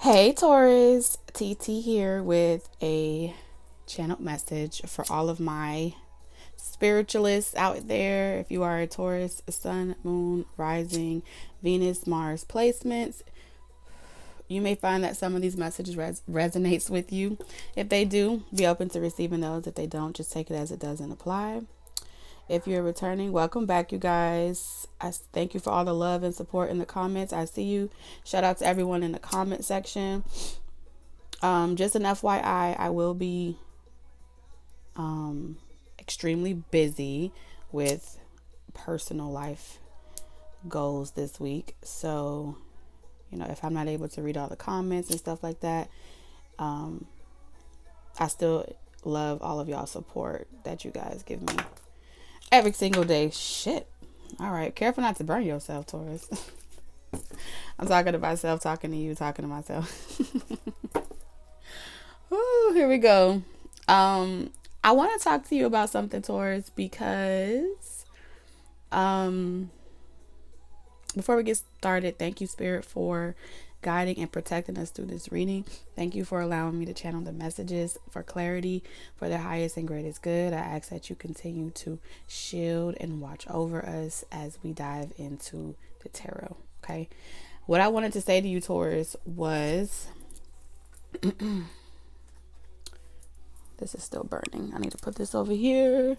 Hey Taurus, TT here with a channel message for all of my spiritualists out there. If you are a Taurus, Sun, Moon, Rising, Venus, Mars placements, you may find that some of these messages resonates with you. If they do, be open to receiving those. If they don't, just take it as it doesn't apply. If you're returning, welcome back, you guys. I thank you for all the love and support in the comments. I see you. Shout out to everyone in the comment section. Just an FYI, I will be extremely busy with personal life goals this week. So, if I'm not able to read all the comments and stuff like that, I still love all of y'all support that you guys give me every single day. Shit. All right. Careful not to burn yourself, Taurus. I'm talking to myself, talking to you, talking to myself. Ooh, here we go. I want to talk to you about something, Taurus, because before we get started, thank you, Spirit, for guiding and protecting us through this reading. Thank you for allowing me to channel the messages for clarity, for their highest and greatest good. I ask that you continue to shield and watch over us as we dive into the tarot. Okay. What I wanted to say to you, Taurus, was this is still burning. I need to put this over here.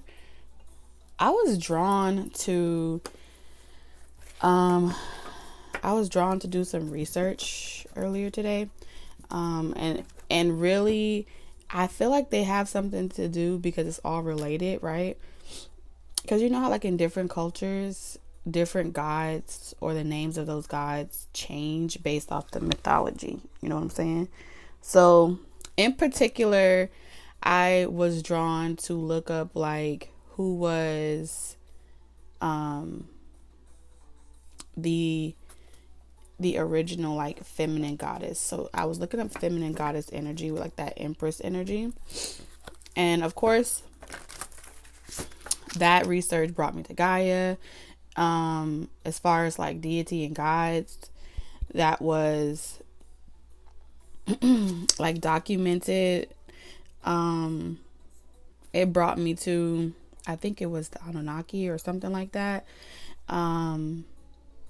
I was drawn to do some research earlier today. And really I feel like they have something to do because it's all related, right? Because you know how like in different cultures, different gods or the names of those gods change based off the mythology. You know what I'm saying? So in particular, I was drawn to look up like who was the original like feminine goddess. So I was looking up feminine goddess energy with like that empress energy. And of course, that research brought me to Gaia. As far as like deity and gods, that was like documented. It brought me to, I think it was the Anunnaki or something like that.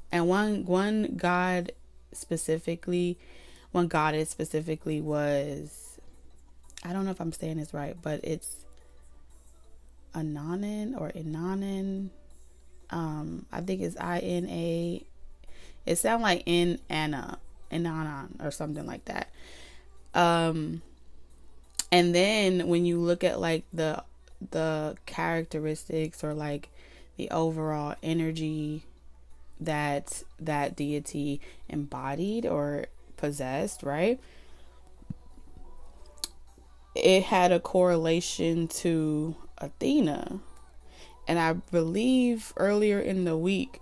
And one god specifically, one goddess specifically was, I don't know if I'm saying this right, but it's Ananan or Inanan. I think it's INA. It sounds like Inanan or something like that. And then when you look at like the characteristics or like the overall energy that deity embodied or possessed, right? It had a correlation to Athena. And I believe earlier in the week,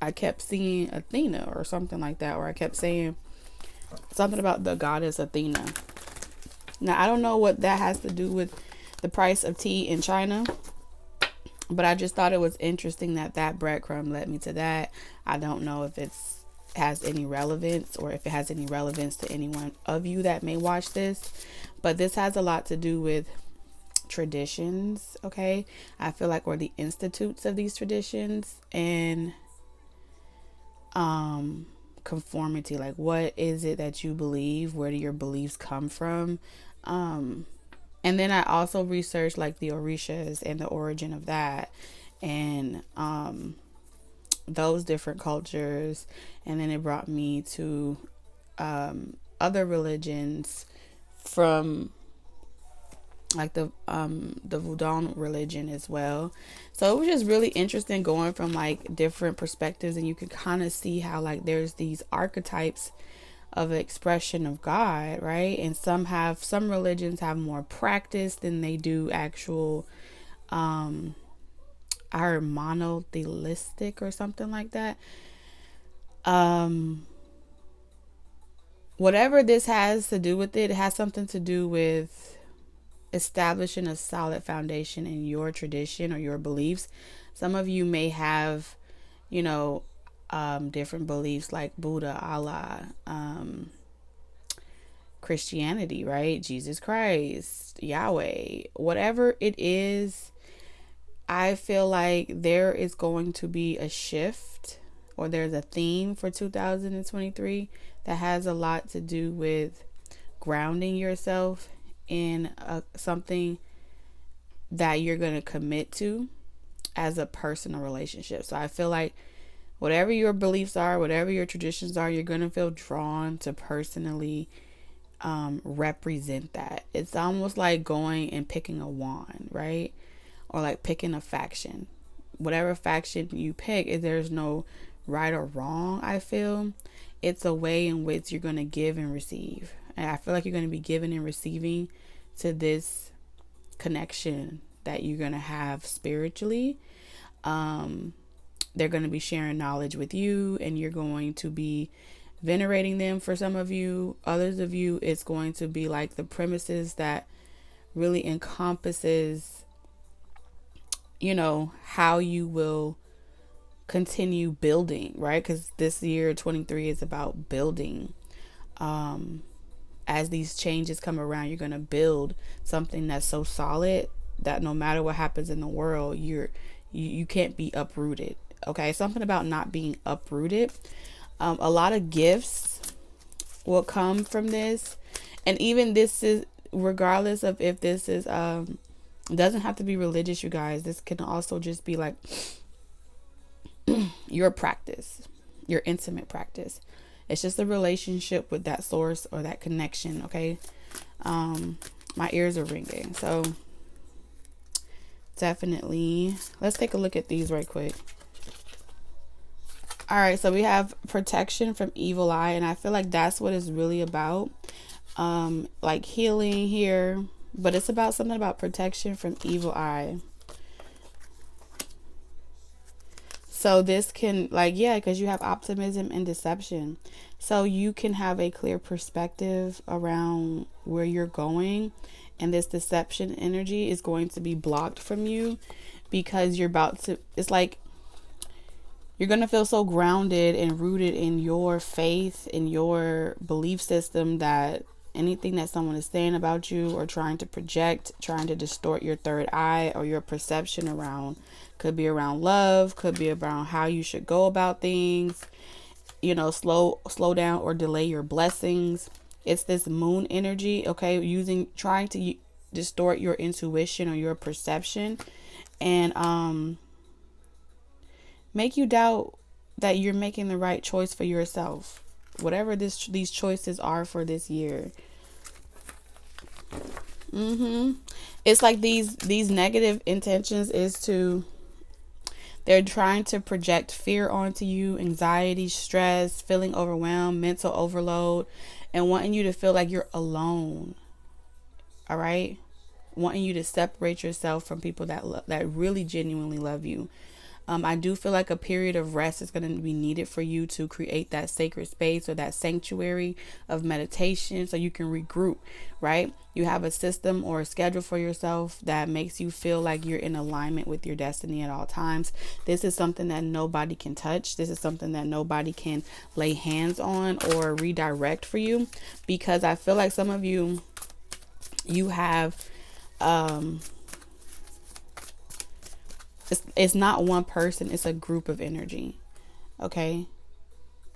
I kept seeing Athena or something like that, or I kept saying something about the goddess Athena. Now, I don't know what that has to do with the price of tea in China, but I just thought it was interesting that breadcrumb led me to that. I don't know if it's has any relevance or if it has any relevance to anyone of you that may watch this, but this has a lot to do with traditions. Okay, I feel like we're the institutes of these traditions and conformity. Like, what is it that you believe? Where do your beliefs come from? And then I also researched like the Orishas and the origin of that, and those different cultures. And then it brought me to other religions from like the Voodoo religion as well. So it was just really interesting going from like different perspectives, and you can kind of see how like there's these archetypes of expression of God, right? And some religions have more practice than they do actual are monotheistic or something like that. Whatever this has to do with it has something to do with establishing a solid foundation in your tradition or your beliefs. Some of you may have, different beliefs like Buddha, Allah, Christianity, right? Jesus Christ, Yahweh, whatever it is, I feel like there is going to be a shift, or there's a theme for 2023 that has a lot to do with grounding yourself in something that you're going to commit to as a personal relationship. So I feel like whatever your beliefs are, whatever your traditions are, you're going to feel drawn to personally represent that. It's almost like going and picking a wand, right? Or like picking a faction. Whatever faction you pick, there's no right or wrong, I feel. It's a way in which you're going to give and receive. And I feel like you're going to be giving and receiving to this connection that you're going to have spiritually. They're going to be sharing knowledge with you, and you're going to be venerating them. For some of you, others of you, it's going to be like the premises that really encompasses, you know, how you will continue building, right? Because this year 23 is about building. As these changes come around, you're going to build something that's so solid that no matter what happens in the world, you can't be uprooted. Okay, something about not being uprooted. A lot of gifts will come from this, and even this is regardless of if this is doesn't have to be religious, you guys. This can also just be like your practice, your intimate practice. It's just a relationship with that source or that connection. Okay, my ears are ringing, so definitely let's take a look at these right quick. All right, so we have protection from evil eye, and I feel like that's what it's really about. Like healing here, but it's about something about protection from evil eye. So this can, like, yeah, because you have optimism and deception. So you can have a clear perspective around where you're going, and this deception energy is going to be blocked from you because you're about to, it's like you're going to feel so grounded and rooted in your faith, in your belief system, that anything that someone is saying about you or trying to project, trying to distort your third eye or your perception around, could be around love, could be around how you should go about things, you know, slow down or delay your blessings. It's this moon energy, okay, trying to distort your intuition or your perception, and make you doubt that you're making the right choice for yourself, whatever these choices are for this year. It's like these negative intentions they're trying to project fear onto you, anxiety, stress, feeling overwhelmed, mental overload, and wanting you to feel like you're alone. All right, wanting you to separate yourself from people that really genuinely love you. I do feel like a period of rest is going to be needed for you to create that sacred space or that sanctuary of meditation so you can regroup, right? You have a system or a schedule for yourself that makes you feel like you're in alignment with your destiny at all times. This is something that nobody can touch. This is something that nobody can lay hands on or redirect for you, because I feel like some of you have it's not one person, it's a group of energy, okay?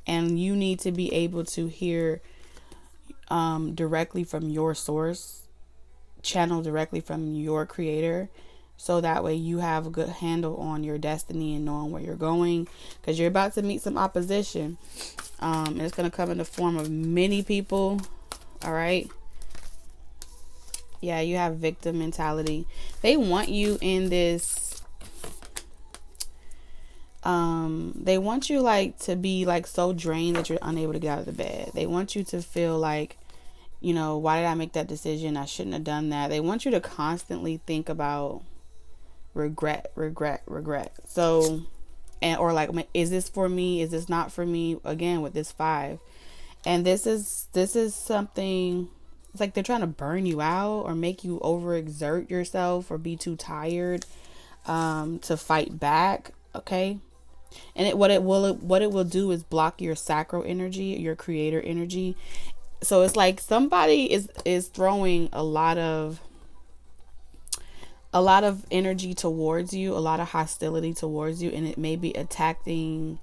And you need to be able to hear directly from your source, channel directly from your creator, so that way you have a good handle on your destiny and knowing where you're going, because you're about to meet some opposition, and it's going to come in the form of many people. All right, yeah, you have victim mentality. They want you in this they want you like to be like so drained that you're unable to get out of the bed. They want you to feel like, you know, why did I make that decision? I shouldn't have done that. They want you to constantly think about regret. So, or like, is this for me? Is this not for me? Again, with this 5. And this is something, it's like they're trying to burn you out or make you overexert yourself or be too tired to fight back. Okay. And what it will do is block your sacral energy, your creator energy, So it's like somebody is throwing a lot of energy towards you, a lot of hostility towards you, and it may be attacking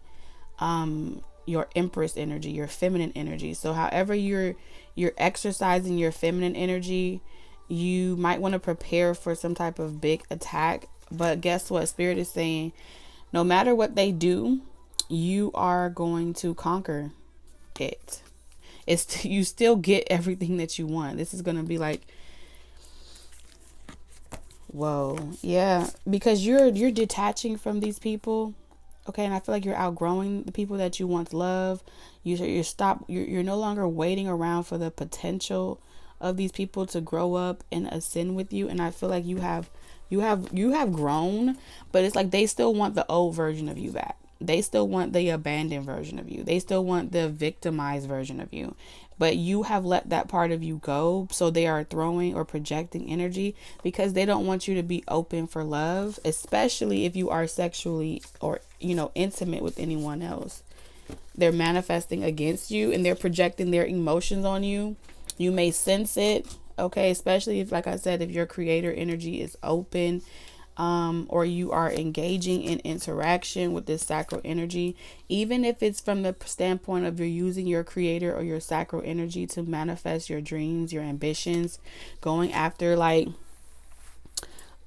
your empress energy, your feminine energy. So however you're exercising your feminine energy, you might want to prepare for some type of big attack. But guess what? Spirit is saying no matter what they do, you are going to conquer it. It's you still get everything that you want. This is going to be like, whoa, yeah, because you're detaching from these people, okay, and I feel like you're outgrowing the people that you once loved. You're no longer waiting around for the potential of these people to grow up and ascend with you, and I feel like you have grown, but it's like they still want the old version of you back. They still want the abandoned version of you. They still want the victimized version of you. But you have let that part of you go. So they are throwing or projecting energy because they don't want you to be open for love, especially if you are sexually or, intimate with anyone else. They're manifesting against you and they're projecting their emotions on you. You may sense it, okay, especially if, like I said, if your creator energy is open, or you are engaging in interaction with this sacral energy, even if it's from the standpoint of you're using your creator or your sacral energy to manifest your dreams, your ambitions, going after like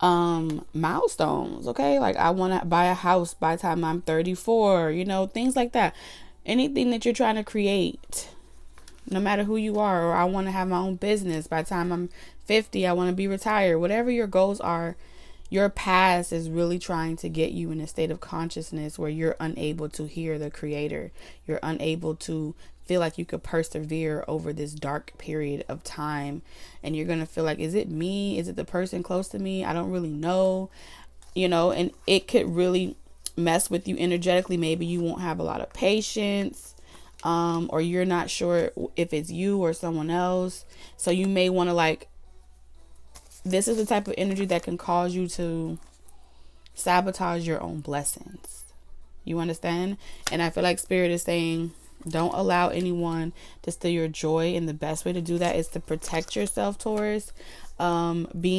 milestones, okay, like I want to buy a house by the time I'm 34, things like that. Anything that you're trying to create, no matter who you are, or I want to have my own business by the time I'm 50, I want to be retired, whatever your goals are. Your past is really trying to get you in a state of consciousness where you're unable to hear the creator. You're unable to feel like you could persevere over this dark period of time. And you're going to feel like, is it me? Is it the person close to me? I don't really know, and it could really mess with you energetically. Maybe you won't have a lot of patience, or you're not sure if it's you or someone else. So you may want to this is the type of energy that can cause you to sabotage your own blessings. You understand? And I feel like Spirit is saying, don't allow anyone to steal your joy. And the best way to do that is to protect yourself, Taurus. Because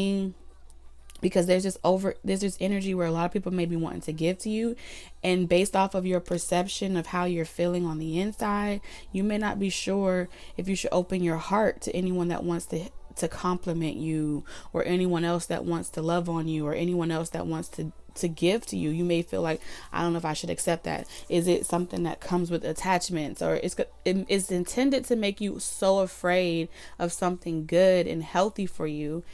there's this energy where a lot of people may be wanting to give to you, and based off of your perception of how you're feeling on the inside, you may not be sure if you should open your heart to anyone that wants to compliment you, or anyone else that wants to love on you, or anyone else that wants to give to you. You may feel like, I don't know if I should accept that. Is it something that comes with attachments, or it's intended to make you so afraid of something good and healthy for you,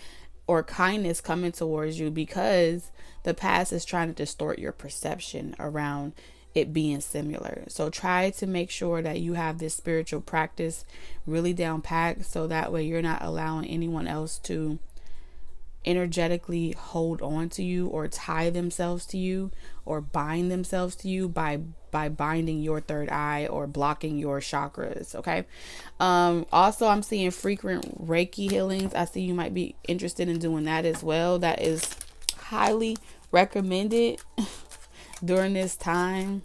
or kindness coming towards you, because the past is trying to distort your perception around it being similar. So try to make sure that you have this spiritual practice really down packed, so that way you're not allowing anyone else to energetically hold on to you, or tie themselves to you, or bind themselves to you by binding your third eye or blocking your chakras. Okay. Also, I'm seeing frequent Reiki healings. I see you might be interested in doing that as well. That is highly recommended during this time.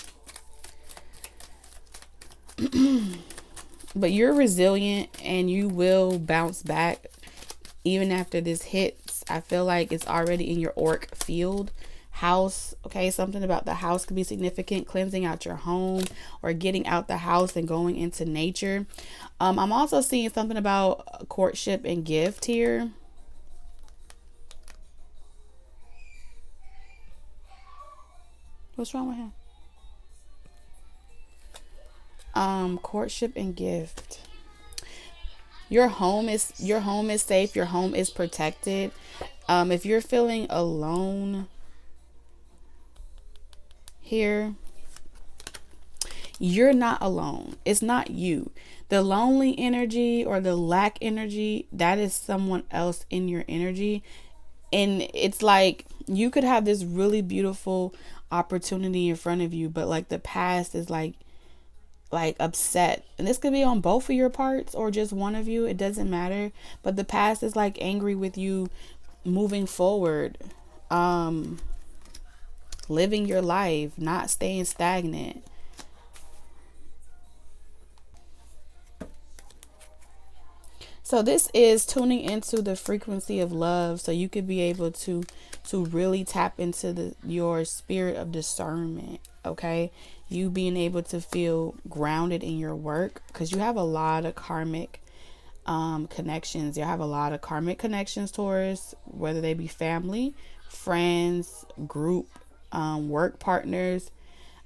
But you're resilient and you will bounce back even after this hits. I feel like it's already in your auric field. House, okay, something about the house could be significant. Cleansing out your home, or getting out the house and going into nature. I'm also seeing something about courtship and gift here. What's wrong with him? Courtship and gift. Your home is safe. Your home is protected. If you're feeling alone here, you're not alone. It's not you. The lonely energy or the lack energy, that is someone else in your energy. And it's like you could have this really beautiful opportunity in front of you, but like the past is like upset. And this could be on both of your parts or just one of you. It doesn't matter. But the past is like angry with you moving forward, living your life, not staying stagnant. So this is tuning into the frequency of love, so you could be able to really tap into your spirit of discernment. Okay, you being able to feel grounded in your work, because you have a lot of karmic connections. You have a lot of karmic connections, Taurus, whether they be family, friends, group, work partners.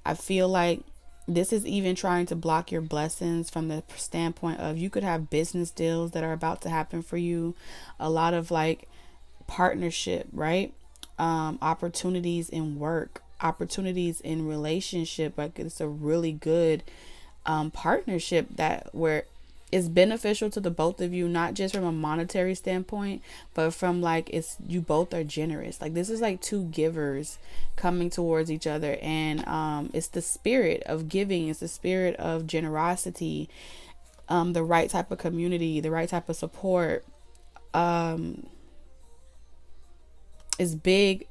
I feel like this is even trying to block your blessings from the standpoint of you could have business deals that are about to happen for you, a lot of like partnership, right? Opportunities in work, opportunities in relationship. Like it's a really good partnership that where it's beneficial to the both of you, not just from a monetary standpoint, but from like it's you both are generous. Like this is like two givers coming towards each other, and it's the spirit of giving, it's the spirit of generosity, the right type of community, the right type of support. Is big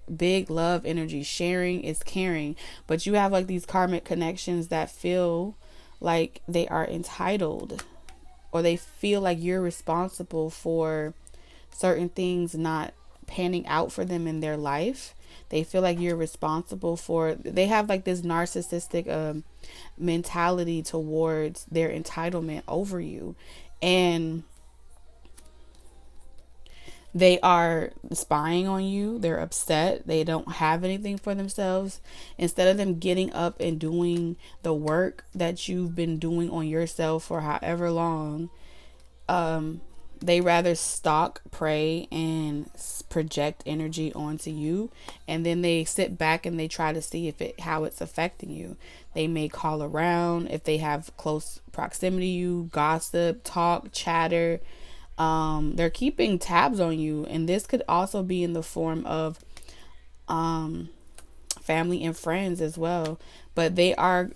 love energy. Sharing is caring, but you have like these karmic connections that feel like they are entitled, or they feel like you're responsible for certain things not panning out for them in their life. They feel like you're responsible for, they have like this narcissistic mentality towards their entitlement over you, and they are spying on you. They're upset. They don't have anything for themselves. Instead of them getting up and doing the work that you've been doing on yourself for however long, they rather stalk, prey, and project energy onto you, and then they sit back and they try to see if it how it's affecting you. They may call around if they have close proximity to you, gossip, talk, chatter. They're keeping tabs on you, and this could also be in the form of family and friends as well. But they are,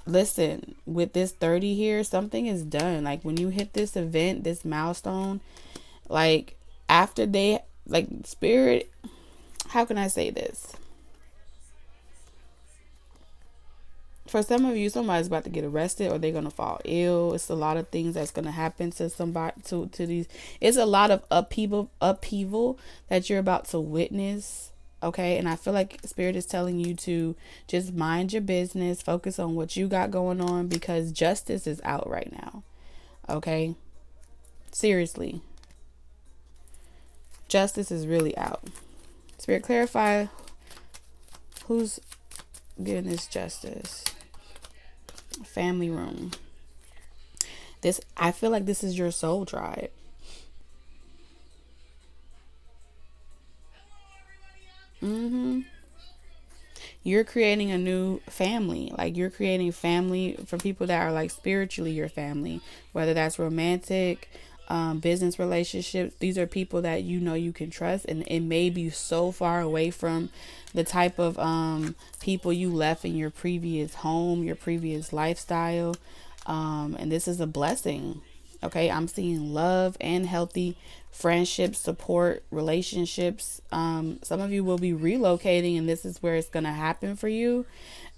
listen, with this 30 here, something is done. Like when you hit this event, this milestone, like after they, like spirit, how can I say this? For some of you, somebody's about to get arrested, or they're gonna fall ill. It's a lot of things that's gonna happen to somebody, to these. It's a lot of upheaval that you're about to witness. Okay, and I feel like spirit is telling you to just mind your business, focus on what you got going on, because justice is out right now. Okay, seriously, justice is really out. Spirit, clarify who's giving this justice. Family room. This, I feel like this is your soul tribe. You're creating a new family. Like you're creating family for people that are like spiritually your family, whether that's romantic, business relationships. These are people that you know you can trust, and it may be so far away from the type of people you left in your previous home, your previous lifestyle. And this is a blessing. Okay, I'm seeing love and healthy friendships, support, relationships. Some of you will be relocating, and this is where it's going to happen for you.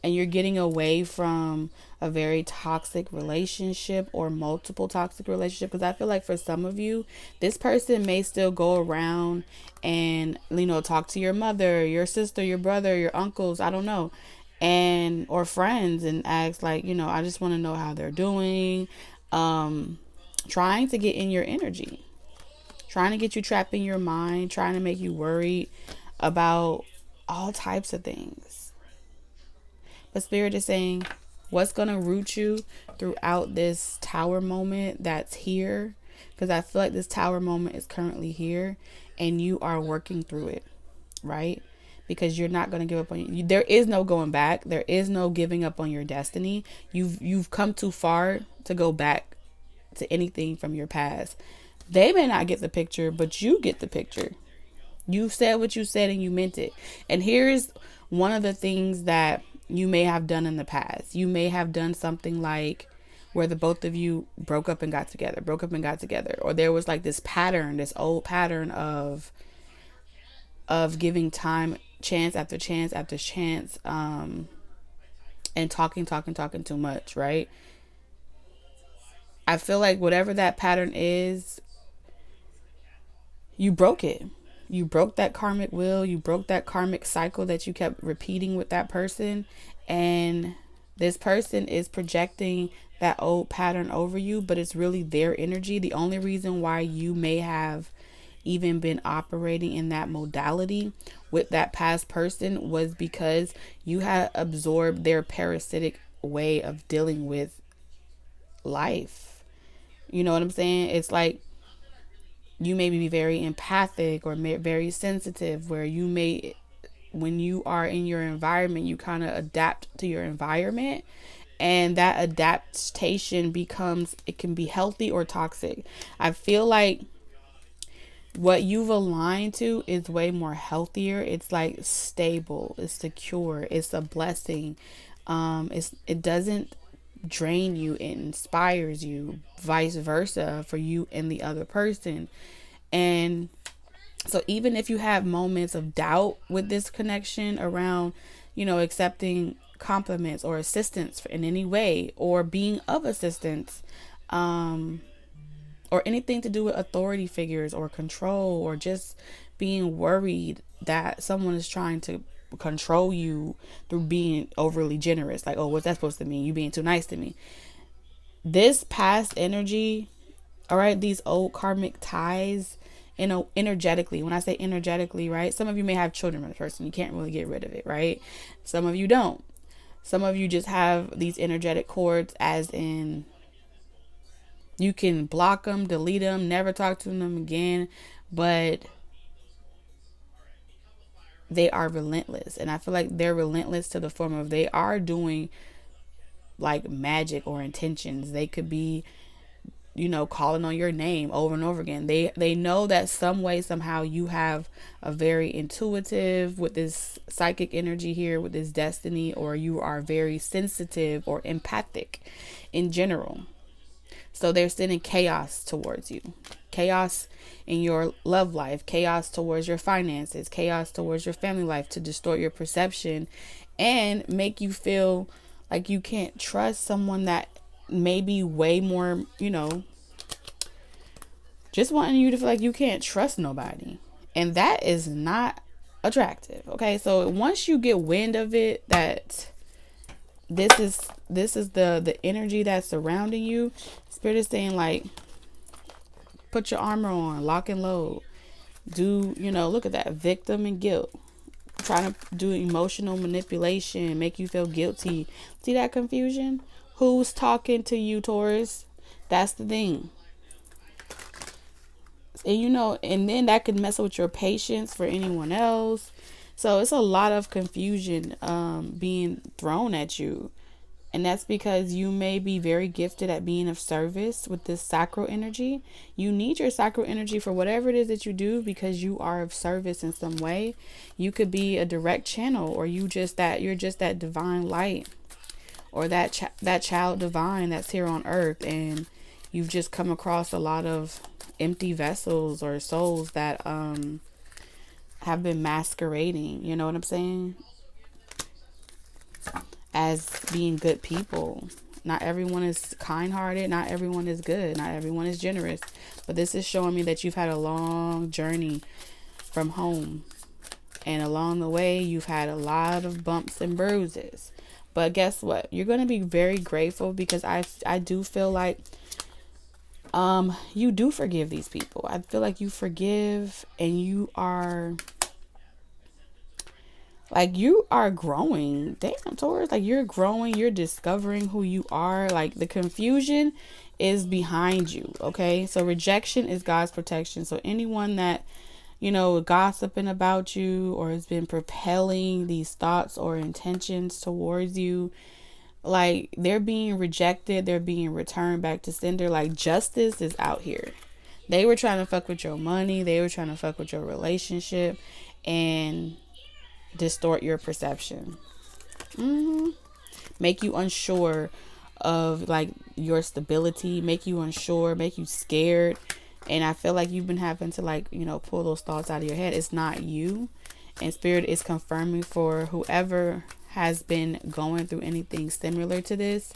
And you're getting away from a very toxic relationship or multiple toxic relationships. Because I feel like for some of you, this person may still go around and, you know, talk to your mother, your sister, your brother, your uncles, I don't know, and or friends, and ask like, you know, I just want to know how they're doing. Trying to get in your energy, trying to get you trapped in your mind, trying to make you worried about all types of things. But spirit is saying what's going to root you throughout this tower moment that's here, because I feel like this tower moment is currently here and you are working through it, right? Because you're not going to give up on you. There is no going back. There is no giving up on your destiny. You've come too far to go back to anything from your past. They may not get the picture, but you get the picture. You said what you said and you meant it. And here's one of the things that you may have done in the past. You may have done something like where the both of you broke up and got together, or there was like this pattern, this old pattern of giving time, chance after chance after chance, and talking too much, right? I feel like whatever that pattern is, you broke it. You broke that karmic wheel. You broke that karmic cycle that you kept repeating with that person. And this person is projecting that old pattern over you, but it's really their energy. The only reason why you may have even been operating in that modality with that past person was because you had absorbed their parasitic way of dealing with life. You know what I'm saying? It's like you may be very empathic or very sensitive, where you may, when you are in your environment, you kind of adapt to your environment, and that adaptation becomes, it can be healthy or toxic. I feel like what you've aligned to is way more healthier. It's like stable, it's secure, it's a blessing. It doesn't drain you, it inspires you, vice versa for you and the other person. And so even if you have moments of doubt with this connection around, accepting compliments or assistance in any way, or being of assistance, or anything to do with authority figures or control, or just being worried that someone is trying to control you through being overly generous. Like, oh, what's that supposed to mean? You being too nice to me. This past energy, all right, these old karmic ties, energetically, when I say energetically, right, some of you may have children with a person, you can't really get rid of it, right? Some of you don't. Some of you just have these energetic cords, as in you can block them, delete them, never talk to them again, but they are relentless. And I feel like they're relentless to the form of, they are doing like magic or intentions. They could be, calling on your name over and over again. They know that some way, somehow, you have a very intuitive with this psychic energy here, with this destiny, or you are very sensitive or empathic in general. So they're sending chaos towards you. Chaos in your love life, chaos towards your finances, chaos towards your family life, to distort your perception and make you feel like you can't trust someone that may be way more, just wanting you to feel like you can't trust nobody. And that is not attractive. Okay. So once you get wind of it, that this is the energy that's surrounding you, Spirit is saying, like, put your armor on, lock and load. Do, look at that, victim and guilt. Trying to do emotional manipulation, make you feel guilty. See that confusion? Who's talking to you, Taurus? That's the thing. And and then that could mess with your patience for anyone else. So it's a lot of confusion being thrown at you. And that's because you may be very gifted at being of service with this sacral energy. You need your sacral energy for whatever it is that you do, because you are of service in some way. You could be a direct channel, or you're just that divine light, or that child divine that's here on earth, and you've just come across a lot of empty vessels or souls that have been masquerading, you know what I'm saying, as being good people. Not everyone is kind-hearted. Not everyone is good. Not everyone is generous. But this is showing me that you've had a long journey from home. And along the way, you've had a lot of bumps and bruises. But guess what? You're going to be very grateful, because I do feel like you do forgive these people. I feel like you forgive, and you are growing. Damn, Taurus, like, you're growing, you're discovering who you are. Like, the confusion is behind you. Okay. So rejection is God's protection. So anyone that, gossiping about you, or has been propelling these thoughts or intentions towards you, like, they're being rejected. They're being returned back to sender. Like, justice is out here. They were trying to fuck with your money. They were trying to fuck with your relationship and distort your perception. Make you unsure of, like, your stability, make you unsure, make you scared. And I feel like you've been having to, like, pull those thoughts out of your head. It's not you. And Spirit is confirming for whoever has been going through anything similar to this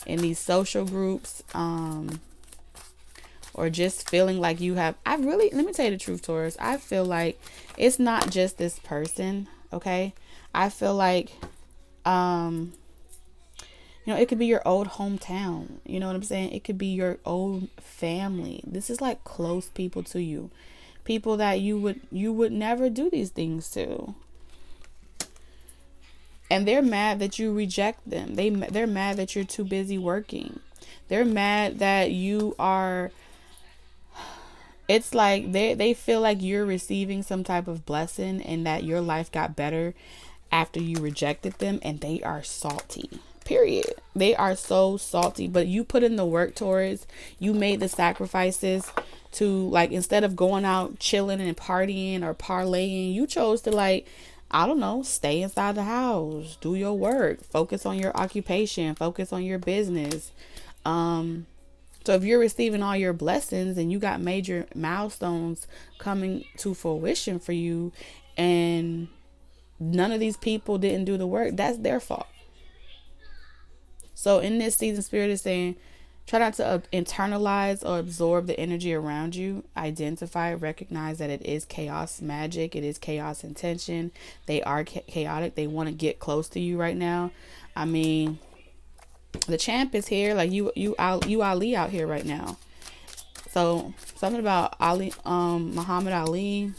in these social groups, or or just feeling like you have, let me tell you the truth, Taurus. I feel like it's not just this person, okay? I feel like, it could be your old hometown. You know what I'm saying? It could be your old family. This is like close people to you. People that you would never do these things to. And they're mad that you reject them. They're mad that you're too busy working. They're mad that you are, it's like they feel like you're receiving some type of blessing and that your life got better after you rejected them, and they are salty. Period. They are so salty. But you put in the work, Taurus. You made the sacrifices to, like, instead of going out chilling and partying or parlaying, you chose to, like, I don't know, stay inside the house, do your work, focus on your occupation, focus on your business. So if you're receiving all your blessings and you got major milestones coming to fruition for you, and none of these people didn't do the work, that's their fault. So in this season, Spirit is saying, try not to internalize or absorb the energy around you. Identify, recognize that it is chaos magic. It is chaos intention. They are chaotic. They want to get close to you right now. I mean, the champ is here. Like you Ali out here right now. So something about Ali, Muhammad Ali.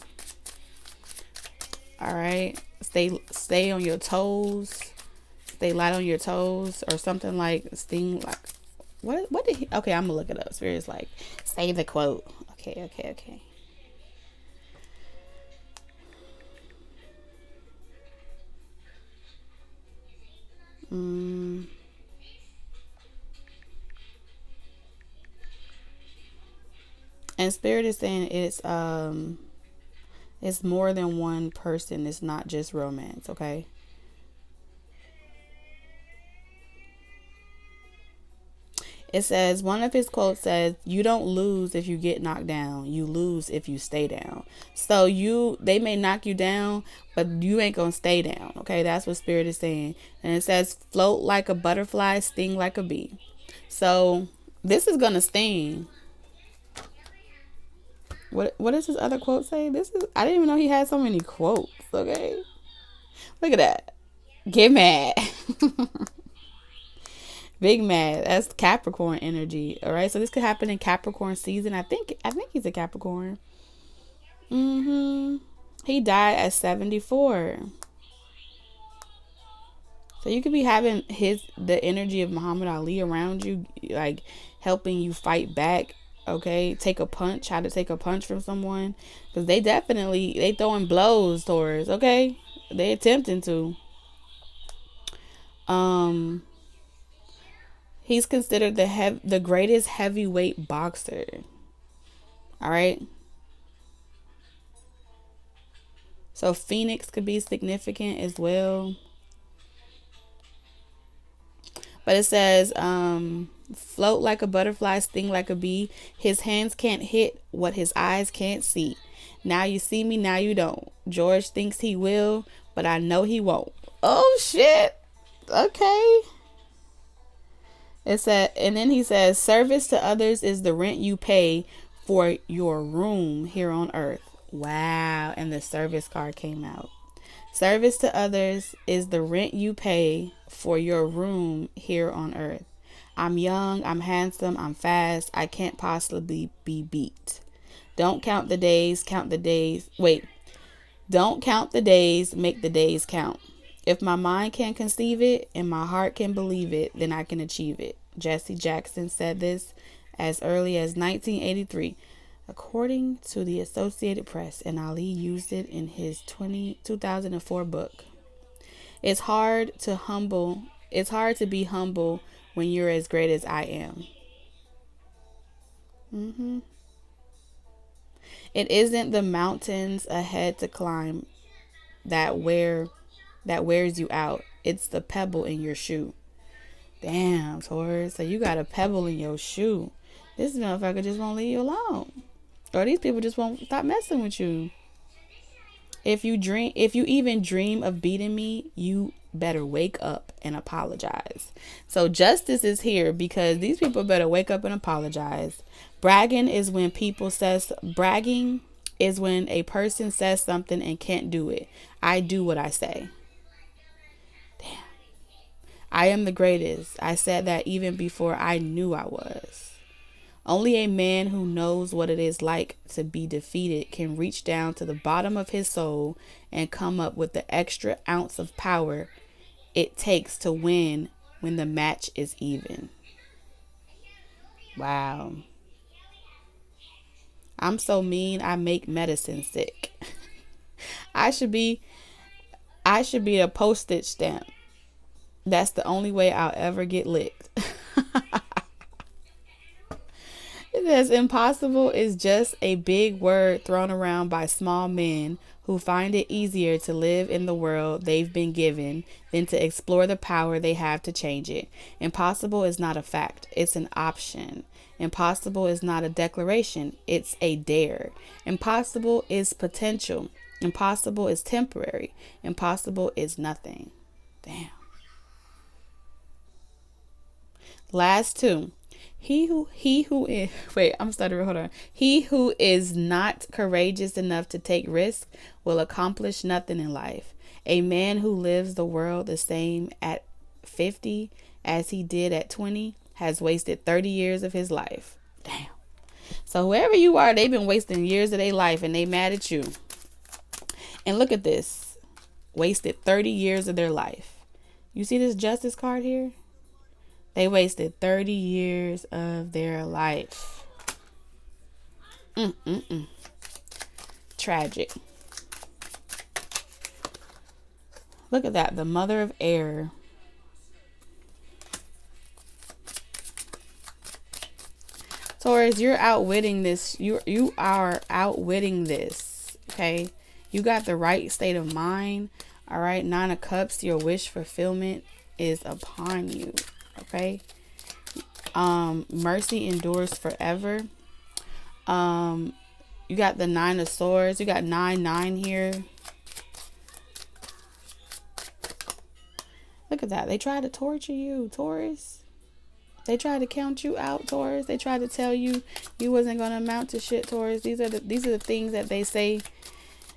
All right, stay on your toes. Stay light on your toes, or something like sting. Like what did he? Okay, I'm gonna look it up. Spirit's like, say the quote. Okay. And Spirit is saying it's more than one person. It's not just romance. Okay. It says, one of his quotes says, you don't lose if you get knocked down. You lose if you stay down. So they may knock you down, but you ain't going to stay down. Okay. That's what Spirit is saying. And it says, float like a butterfly, sting like a bee. So this is going to sting. What does this other quote say? I didn't even know he had so many quotes. Okay. Look at that. Get mad. Big mad. That's Capricorn energy. All right. So this could happen in Capricorn season. I think he's a Capricorn. He died at 74. So you could be having the energy of Muhammad Ali around you, like helping you fight back. Okay. How to take a punch from someone. Because they throwing blows towards. Okay. They attempting to. He's considered the greatest heavyweight boxer. All right. So Phoenix could be significant as well. But it says, float like a butterfly, sting like a bee. His hands can't hit what his eyes can't see. Now you see me, now you don't. George thinks he will, but I know he won't. Oh, shit. Okay. And then he says, service to others is the rent you pay for your room here on earth. Wow. And the service card came out. Service to others is the rent you pay for your room here on earth. I'm young, I'm handsome, I'm fast. I can't possibly be beat. Don't count the days, Don't count the days, make the days count. If my mind can conceive it and my heart can believe it, then I can achieve it. Jesse Jackson said this as early as 1983, according to the Associated Press, and Ali used it in his 2004 book. It's hard to be humble when you're as great as I am. It isn't the mountains ahead to climb that wears you out. It's the pebble in your shoe. Damn, Taurus. So you got a pebble in your shoe. This motherfucker just won't leave you alone. Or these people just won't stop messing with you. If you even dream of beating me, you better wake up and apologize. So justice is here because these people better wake up and apologize. Bragging is when a person says something and can't do it. I do what I say. Damn. I am the greatest. I said that even before I knew I was. Only a man who knows what it is like to be defeated can reach down to the bottom of his soul and come up with the extra ounce of power it takes to win when the match is even. Wow. I'm so mean I make medicine sick. I should be a postage stamp. That's the only way I'll ever get licked. It says impossible is just a big word thrown around by small men who find it easier to live in the world they've been given than to explore the power they have to change it. Impossible is not a fact, it's an option. Impossible is not a declaration, it's a dare. Impossible is potential. Impossible is temporary. Impossible is nothing. Damn. Last two. He who is not courageous enough to take risks will accomplish nothing in life. A man who lives the world the same at 50 as he did at 20 has wasted 30 years of his life. Damn. So whoever you are, they've been wasting years of their life and they mad at you. And look at this. Wasted 30 years of their life. You see this justice card here? They wasted 30 years of their life. Tragic. Look at that. The mother of error. Taurus, you're outwitting this. You are outwitting this. Okay. You got the right state of mind. All right. 9 of Cups. Your wish fulfillment is upon you. Okay. Mercy endures forever. You got the 9 of Swords. You got 9 here. Look at that. They tried to torture you, Taurus. They tried to count you out, Taurus. They tried to tell you you wasn't going to amount to shit, Taurus. These are the things that they say.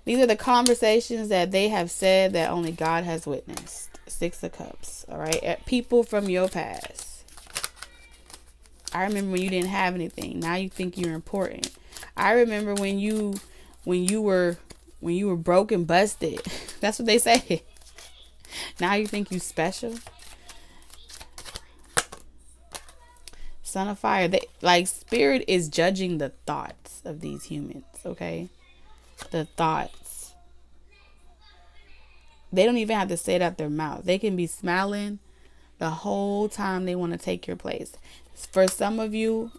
These are the conversations that they have said that only God has witnessed. 6 of Cups. All right. People from your past. I remember when you didn't have anything. Now you think you're important. I remember when you were broke and busted. That's what they say. Now you think you special. Son of Fire. Spirit is judging the thoughts of these humans. Okay, the thoughts. They don't even have to say it out their mouth. They can be smiling the whole time they want to take your place. For some of you,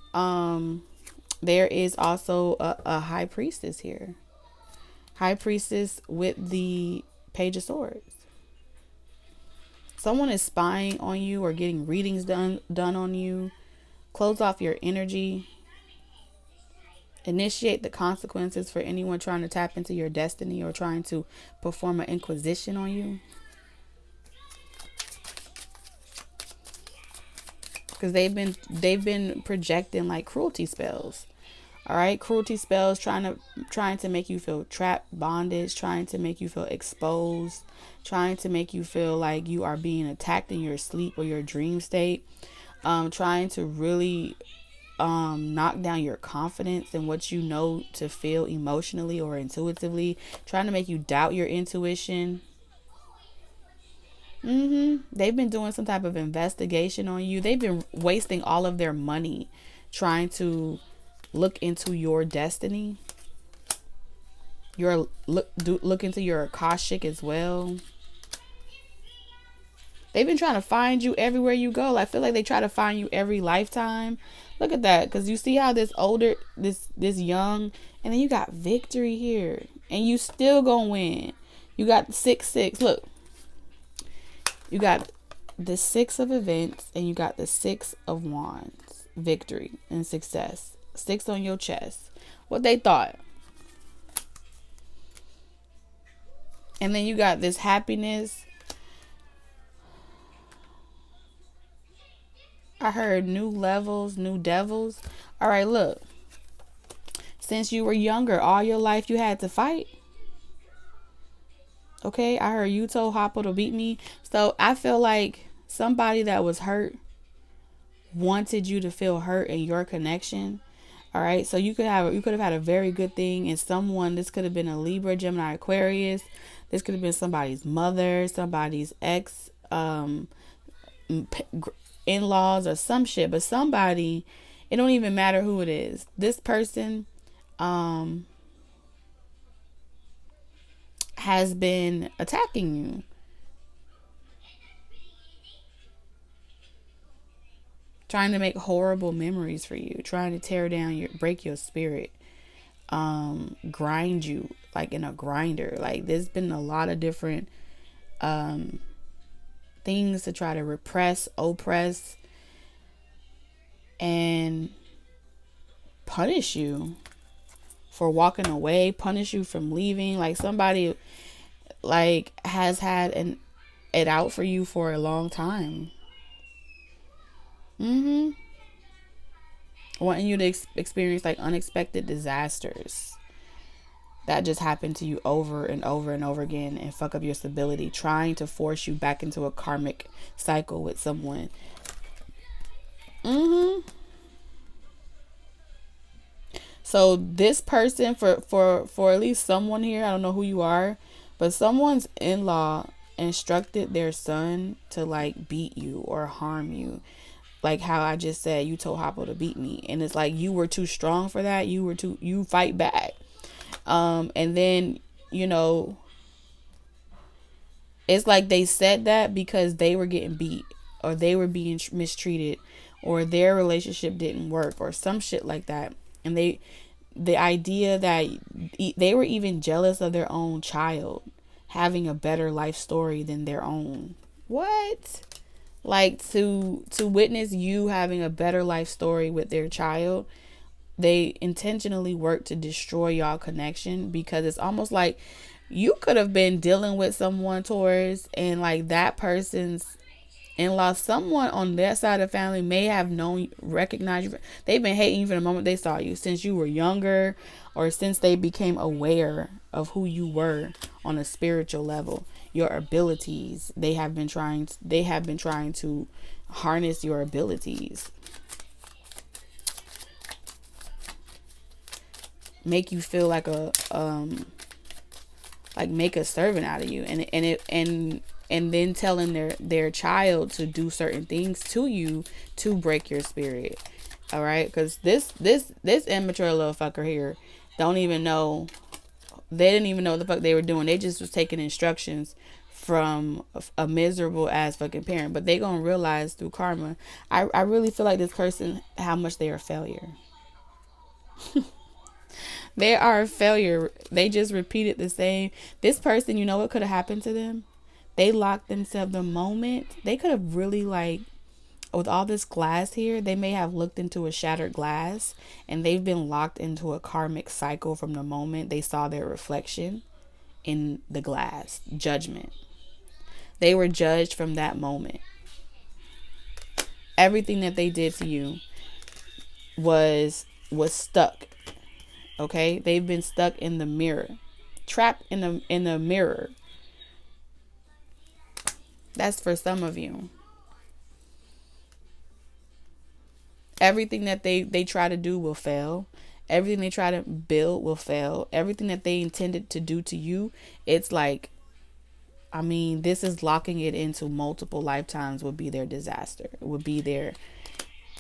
there is also a high priestess here. High priestess with the Page of Swords. Someone is spying on you or getting readings done on you. Close off your energy. Initiate the consequences for anyone trying to tap into your destiny or trying to perform an inquisition on you. Because they've been projecting like cruelty spells. All right, cruelty spells trying to make you feel trapped, bondage, trying to make you feel exposed, trying to make you feel like you are being attacked in your sleep or your dream state, trying to really knock down your confidence and what you know to feel emotionally or intuitively, trying to make you doubt your intuition. They've been doing some type of investigation on you. They've been wasting all of their money trying to look into your destiny. Look into your Akashic as well. They've been trying to find you everywhere you go. I feel like they try to find you every lifetime. Look at that. Because you see how this young, and then you got victory here. And you still gonna win. You got 6-6. Look. You got the 6 of events and you got the 6 of wands. Victory and success. 6 on your chest. What they thought. And then you got this happiness. I heard new levels, new devils. All right, look. Since you were younger, all your life you had to fight. Okay, I heard you told Hopper to beat me. So I feel like somebody that was hurt wanted you to feel hurt in your connection. All right, so you could have had a very good thing, and someone, this could have been a Libra, Gemini, Aquarius. This could have been somebody's mother, somebody's ex, in-laws, or some shit. But somebody, it don't even matter who it is. This person, has been attacking you. Trying to make horrible memories for you, trying to tear down break your spirit, grind you like in a grinder. Like there's been a lot of different things to try to repress, oppress, and punish you for walking away, punish you from leaving. Like somebody like has had it out for you for a long time. Wanting you to experience like unexpected disasters that just happen to you over and over and over again and fuck up your stability, trying to force you back into a karmic cycle with someone. So this person, for at least someone here, I don't know who you are, but someone's in-law instructed their son to like beat you or harm you. Like how I just said, you told Hoppo to beat me, and it's like you were too strong for that. You fight back. And then, it's like they said that because they were getting beat or they were being mistreated or their relationship didn't work or some shit like that. And the idea that they were even jealous of their own child having a better life story than their own. What? Like to witness you having a better life story with their child, they intentionally work to destroy y'all connection, because it's almost like you could have been dealing with someone, Taurus, and like that person's in-law, someone on their side of the family may have recognized you. They've been hating you from the moment they saw you, since you were younger, or since they became aware of who you were on a spiritual level, your abilities. They have been trying to harness your abilities, make you feel like make a servant out of you, and then telling their child to do certain things to you to break your spirit. All right, because this immature little fucker here don't even know. They didn't even know what the fuck they were doing. They just was taking instructions from a miserable ass fucking parent. But they gonna realize through karma. I really feel like this person, how much they are a failure. They are a failure. They just repeated the same. This person, you know what could have happened to them? They locked themselves the moment. They could have really, like, with all this glass here, they may have looked into a shattered glass, and they've been locked into a karmic cycle from the moment they saw their reflection in the glass. Judgment. They were judged from that moment. Everything that they did to you was stuck. Okay? They've been stuck in the mirror. Trapped in the mirror. That's for some of you. Everything that they try to do will fail. Everything they try to build will fail. Everything that they intended to do to you, it's like, I mean, this is locking it into multiple lifetimes would be their disaster. It would be their,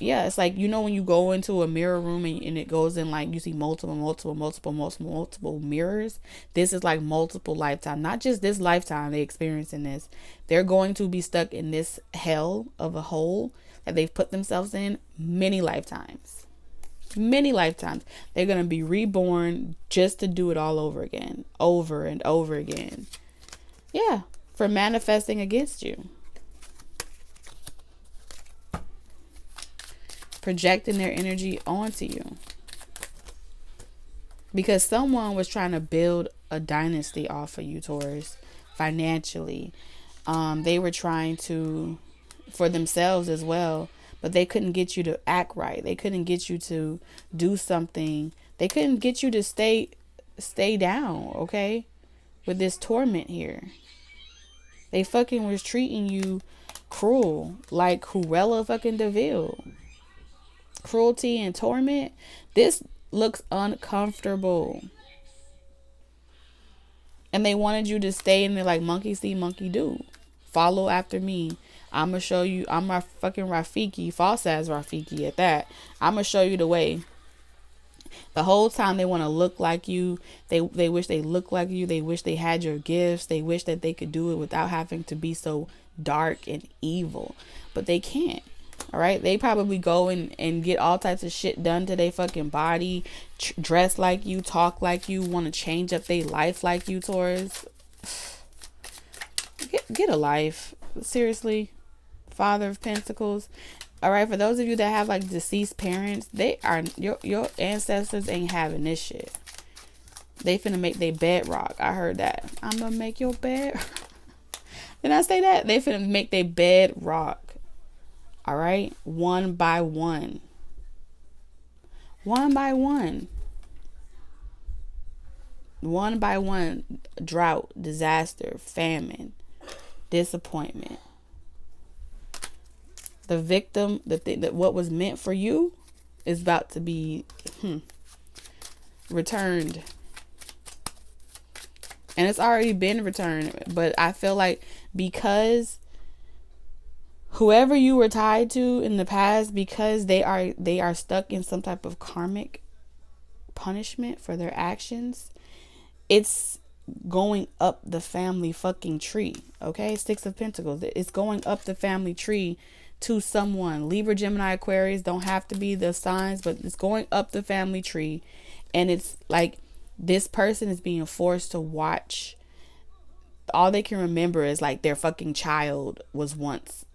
yeah, it's like, when you go into a mirror room and it goes in, like, you see multiple mirrors. This is like multiple lifetime, not just this lifetime they experiencing this. They're going to be stuck in this hell of a hole that they've put themselves in many lifetimes. They're going to be reborn just to do it all over again, over and over again. Yeah, for manifesting against you. Projecting their energy onto you. Because someone was trying to build a dynasty off of you, Taurus, financially. They were trying to, for themselves as well, but they couldn't get you to act right. They couldn't get you to do something. They couldn't get you to stay down, okay? With this torment here. They fucking was treating you cruel, like Cruella fucking DeVille. Cruelty and torment. This looks uncomfortable. And they wanted you to stay in there like monkey see, monkey do. Follow after me. I'm going to show you. I'm my fucking Rafiki. False ass Rafiki at that. I'm going to show you the way. The whole time they want to look like you. They wish they looked like you. They wish they had your gifts. They wish that they could do it without having to be so dark and evil. But they can't. All right. They probably go and get all types of shit done to their fucking body. Dress like you. Talk like you. Want to change up their life like you, Taurus. Get a life. Seriously. Father of Pentacles. All right, for those of you that have like deceased parents, they are your ancestors ain't having this shit. They finna make their bed rock. I heard that. I'm gonna make your bed. Did I say that? They finna make their bed rock. All right, one by one. One by one. One by one. Drought, disaster, famine, disappointment. The victim, the thing that what was meant for you is about to be returned. And it's already been returned. But I feel like because whoever you were tied to in the past, because they are stuck in some type of karmic punishment for their actions, it's going up the family fucking tree. Okay? 6 of Pentacles. It's going up the family tree to someone. Libra, Gemini, Aquarius don't have to be the signs, but it's going up the family tree. And it's like this person is being forced to watch. All they can remember is like their fucking child was once,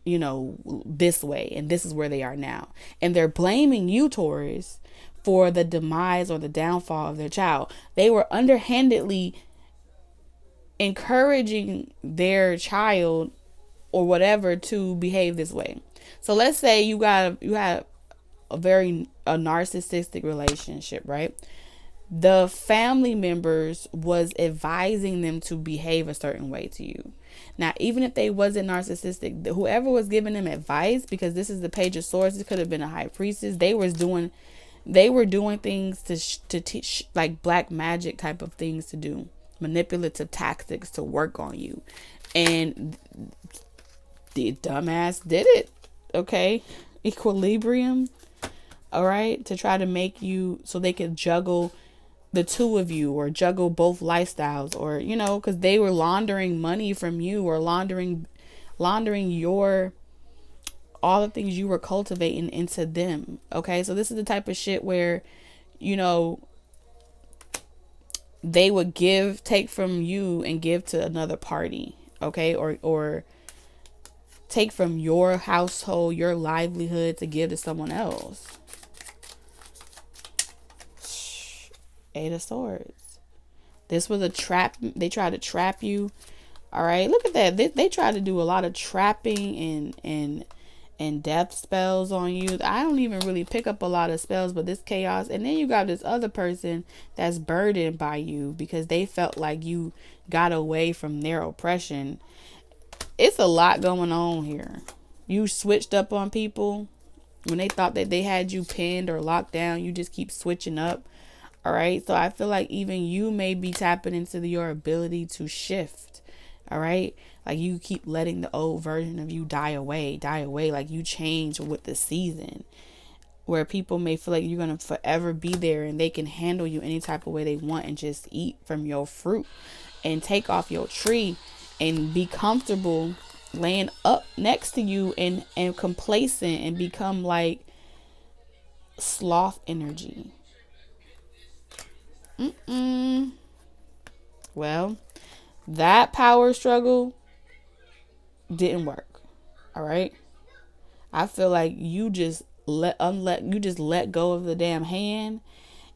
you know, this way, and this is where they are now. And they're blaming you, Taurus, for the demise or the downfall of their child. They were underhandedly encouraging their child or whatever to behave this way. So let's say you had a narcissistic relationship, right? The family members was advising them to behave a certain way to you. Now, even if they wasn't narcissistic, whoever was giving them advice, because this is the Page of Swords, it could have been a high priestess. They were doing things to teach, like black magic type of things to do, manipulative tactics to work on you, and the dumbass did it. Okay, equilibrium. All right, to try to make you so they could juggle the two of you, or juggle both lifestyles, or you know, because they were laundering money from you, or laundering your all the things you were cultivating into them. Okay, so this is the type of shit where, you know, they would take from you and give to another party. Okay, or take from your household, your livelihood, to give to someone else. 8 of Swords. This was a trap. They tried to trap you. All right, look at that. They tried to do a lot of trapping and death spells on you. I don't even really pick up a lot of spells, but this chaos. And then you got this other person that's burdened by you because they felt like you got away from their oppression. It's a lot going on here. You switched up on people when they thought that they had you pinned or locked down. You just keep switching up. All right. So I feel like even you may be tapping into your ability to shift. All right. Like you keep letting the old version of you die away. Like you change with the season, where people may feel like you're going to forever be there and they can handle you any type of way they want and just eat from your fruit and take off your tree and be comfortable laying up next to you and complacent and become like sloth energy. Well, that power struggle didn't work. All right. I feel like you just let go of the damn hand,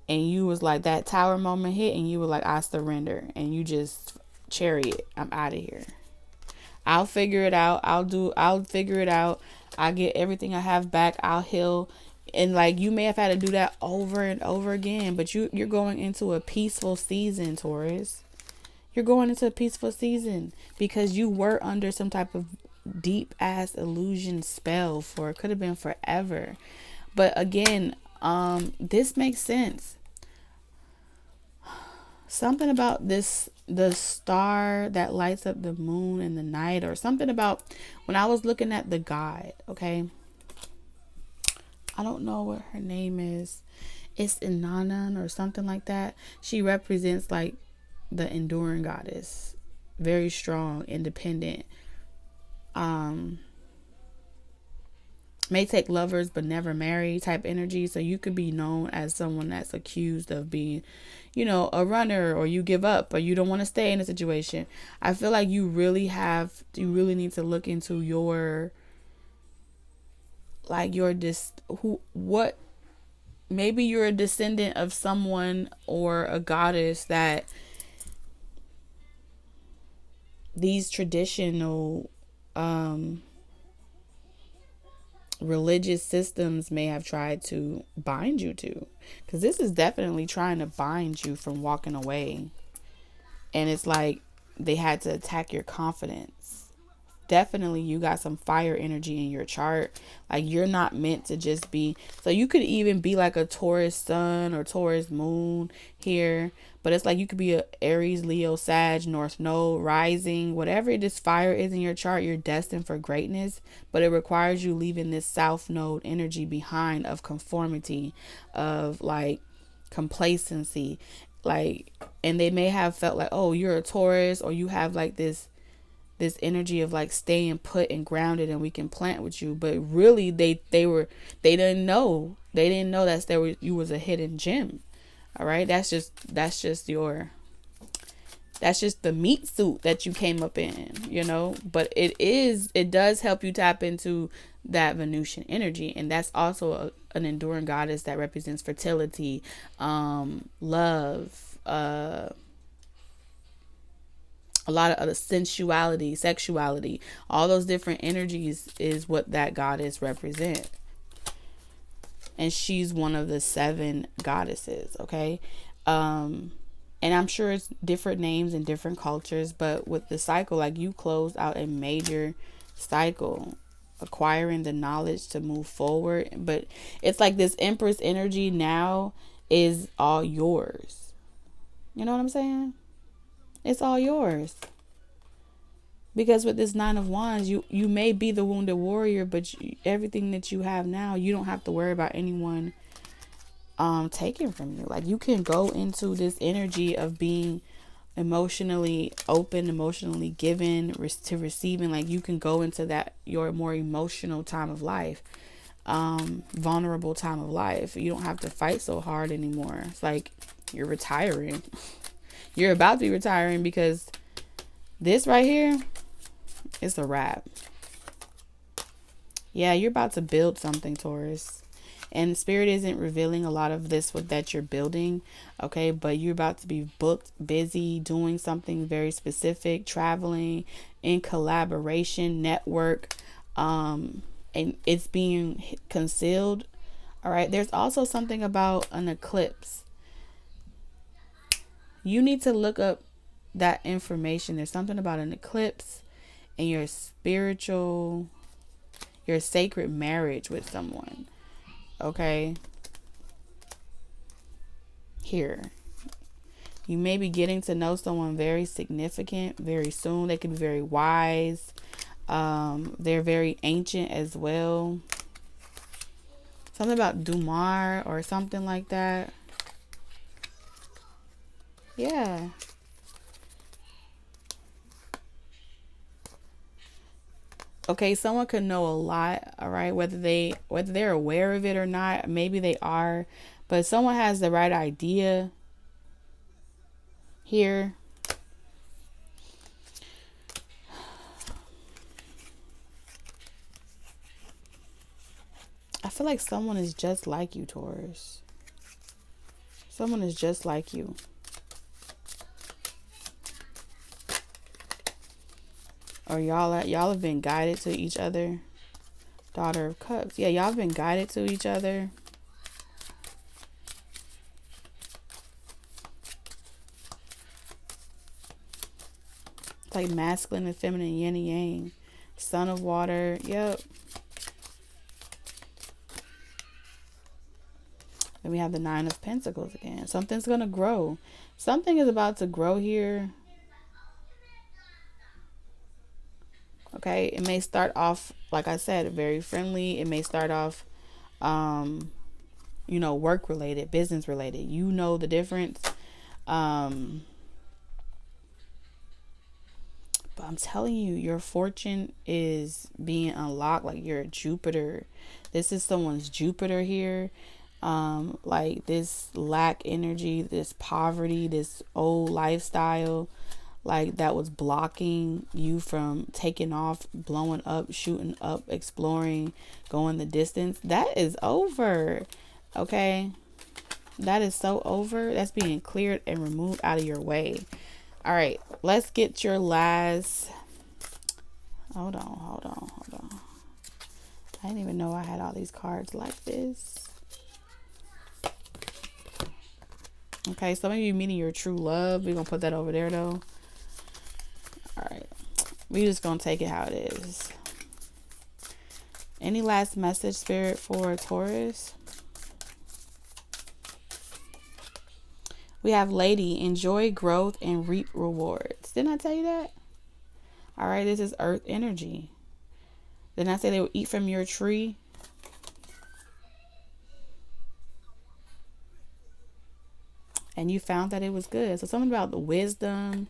and you was like, that tower moment hit and you were like, I surrender, and you just chariot, I'm out of here. I'll figure it out. I'll figure it out. I get everything I have back. I'll heal. And like you may have had to do that over and over again, but you're going into a peaceful season, Taurus. You're going into a peaceful season because you were under some type of deep ass illusion spell for, it could have been forever. But again, this makes sense. Something about this, the star that lights up the moon in the night, or something about when I was looking at the guide, okay? I don't know what her name is. It's Inanan or something like that. She represents like the enduring goddess. Very strong, independent. May take lovers but never marry type energy. So you could be known as someone that's accused of being, you know, a runner, or you give up, or you don't want to stay in a situation. I feel like you really need to look into your, like your what, maybe you're a descendant of someone or a goddess that these traditional religious systems may have tried to bind you to, because this is definitely trying to bind you from walking away. And it's like they had to attack your confidence. Definitely you got some fire energy in your chart. Like you're not meant to just be, so you could even be like a Taurus sun or Taurus moon here, but it's like you could be a Aries, Leo, Sag, North Node, rising, whatever this fire is in your chart. You're destined for greatness, but it requires you leaving this South Node energy behind of conformity, of like complacency, like, and they may have felt like, oh, you're a Taurus, or you have like this energy of like staying put and grounded and we can plant with you, but really they didn't know that you was a hidden gem. All right, that's just the meat suit that you came up in, you know. But it does help you tap into that Venusian energy, and that's also an enduring goddess that represents fertility, love, a lot of other sensuality, sexuality, all those different energies is what that goddess represents. And she's one of the 7 goddesses, okay? And I'm sure it's different names in different cultures, but with the cycle, like you closed out a major cycle, acquiring the knowledge to move forward. But it's like this Empress energy now is all yours. You know what I'm saying? It's all yours. Because with this 9 of Wands, you may be the wounded warrior, but everything that you have now, you don't have to worry about anyone taken from you. Like you can go into this energy of being emotionally open, emotionally given to receiving. Like you can go into that, your more emotional time of life, vulnerable time of life. You don't have to fight so hard anymore. It's like you're retiring. You're about to be retiring, because this right here, it's a wrap. Yeah, you're about to build something, Taurus. And Spirit isn't revealing a lot of this that you're building, okay? But you're about to be booked, busy, doing something very specific, traveling, in collaboration, network, and it's being concealed, all right? There's also something about an eclipse. You need to look up that information. There's something about an eclipse and your sacred marriage with someone. Okay. Here. You may be getting to know someone very significant very soon. They can be very wise. They're very ancient as well. Something about Dumar or something like that. Yeah. Okay, someone could know a lot, all right, whether they're aware of it or not. Maybe they are, but someone has the right idea here. I feel like someone is just like you, Taurus. Someone is just like you. Or y'all have been guided to each other. Daughter of Cups. Yeah, y'all been guided to each other. It's like masculine and feminine, yin and yang. Son of water. Yep. And we have the Nine of Pentacles again. Something's going to grow. Something is about to grow here. Okay. It may start off, like I said, very friendly. It may start off, you know, work related, business related. You know the difference. But I'm telling you, your fortune is being unlocked. Like you're a Jupiter. This is someone's Jupiter here. Like this lack energy, this poverty, this old lifestyle, like that was blocking you from taking off, blowing up, shooting up, exploring, going the distance. That is over. Okay. That is so over. That's being cleared and removed out of your way. All right, let's get your last. Hold on. I didn't even know I had all these cards like this. Okay, some of you meeting your true love. We're going to put that over there, though. All right. We're just going to take it how it is. Any last message, Spirit, for Taurus? We have Lady, enjoy growth and reap rewards. Didn't I tell you that? All right, this is earth energy. Didn't I say they will eat from your tree? And you found that it was good. So something about the wisdom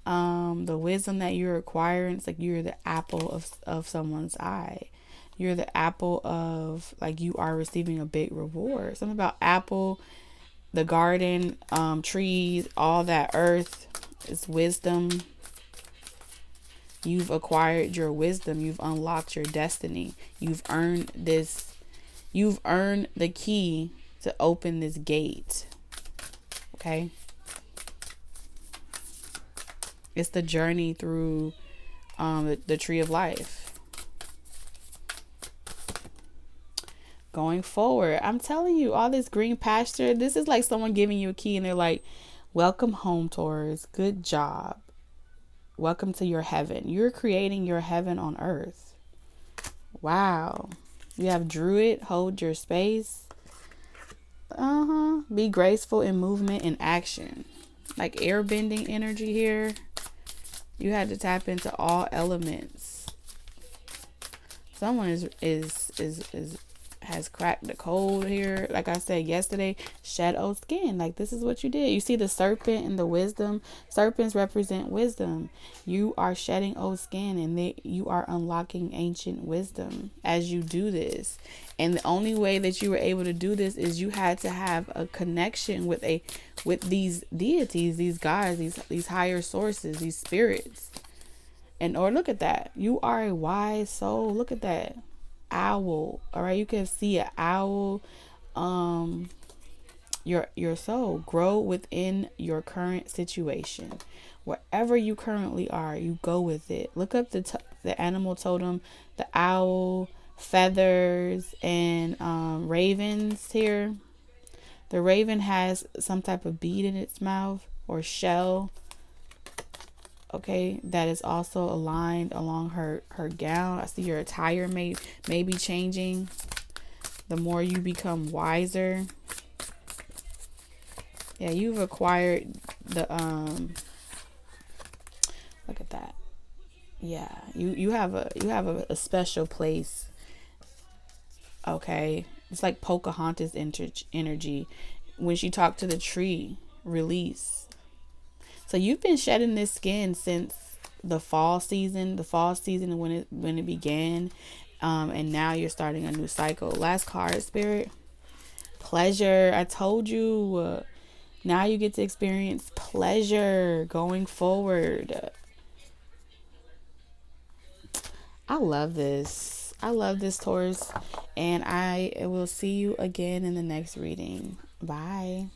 that you're acquiring. It's like you're the apple of someone's eye. You're the apple of, like, you are receiving a big reward. Something about apple, the garden, trees, all that earth is wisdom. You've acquired your wisdom. You've unlocked your destiny. You've earned this. You've earned the key to open this gate. Okay. It's the journey through the tree of life. Going forward, I'm telling you, all this green pasture, this is like someone giving you a key and they're like, welcome home, Taurus. Good job. Welcome to your heaven. You're creating your heaven on earth. Wow. You have Druid, hold your space. Be graceful in movement and action. Like airbending energy here. You had to tap into all elements. Someone has cracked the code here. Like I said yesterday, shed old skin. Like this is what you did. You see the serpent and the wisdom. Serpents represent wisdom. You are shedding old skin and you are unlocking ancient wisdom as you do this. And the only way that you were able to do this is you had to have a connection with these deities, these gods, these higher sources, these spirits. Or look at that. You are a wise soul. Look at that. Owl. All right, you can see an owl. Your soul grow within your current situation. Wherever you currently are, you go with it. Look up the animal totem, the owl, feathers, and ravens here. The raven has some type of bead in its mouth or shell. Okay, that is also aligned along her gown. I see your attire may be changing the more you become wiser. Yeah, you've acquired the look at that. Yeah, you have a special place. Okay, it's like Pocahontas energy when she talked to the tree. Release. So you've been shedding this skin since the fall season when it began, and now you're starting a new cycle. Last card, Spirit. Pleasure. I told you. Now you get to experience pleasure going forward. I love this. I love this, Taurus, and I will see you again in the next reading. Bye.